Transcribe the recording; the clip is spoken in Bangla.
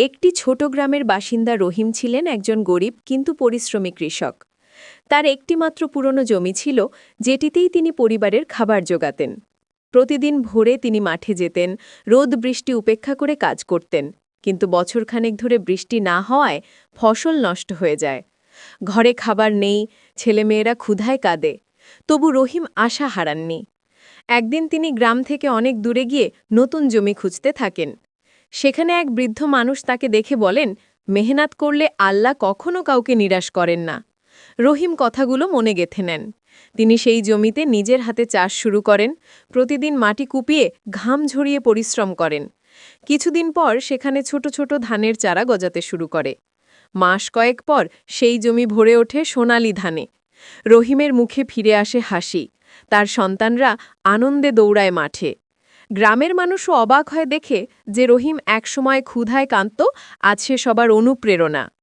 একটি ছোট গ্রামের বাসিন্দা রহিম ছিলেন একজন গরিব কিন্তু পরিশ্রমী কৃষক। তার একটিমাত্র পুরনো জমি ছিল, যেটিতেই তিনি পরিবারের খাবার জোগাতেন। প্রতিদিন ভোরে তিনি মাঠে যেতেন, রোদ বৃষ্টি উপেক্ষা করে কাজ করতেন। কিন্তু বছরখানেক ধরে বৃষ্টি না হওয়ায় ফসল নষ্ট হয়ে যায়। ঘরে খাবার নেই, ছেলেমেয়েরা ক্ষুধায় কাঁদে। তবু রহিম আশা হারাননি। একদিন তিনি গ্রাম থেকে অনেক দূরে গিয়ে নতুন জমি খুঁজতে থাকেন। সেখানে এক বৃদ্ধ মানুষ তাকে দেখে বলেন, মেহনত করলে আল্লাহ কখনো কাউকে নিরাশ করেন না। রহিম কথাগুলো মনে গেঁথে নেন। তিনি সেই জমিতে নিজের হাতে চাষ শুরু করেন, প্রতিদিন মাটি কুপিয়ে ঘাম ঝরিয়ে পরিশ্রম করেন। কিছুদিন পর সেখানে ছোট ছোট ধানের চারা গজাতে শুরু করে। মাস কয়েক পর সেই জমি ভরে ওঠে সোনালি ধানে। রহিমের মুখে ফিরে আসে হাসি, তার সন্তানরা আনন্দে দৌড়ায় মাঠে। গ্রামের মানুষও অবাক হয় দেখে যে রহিম একসময় ক্ষুধায় কাঁদত, আজ সে সবার অনুপ্রেরণা।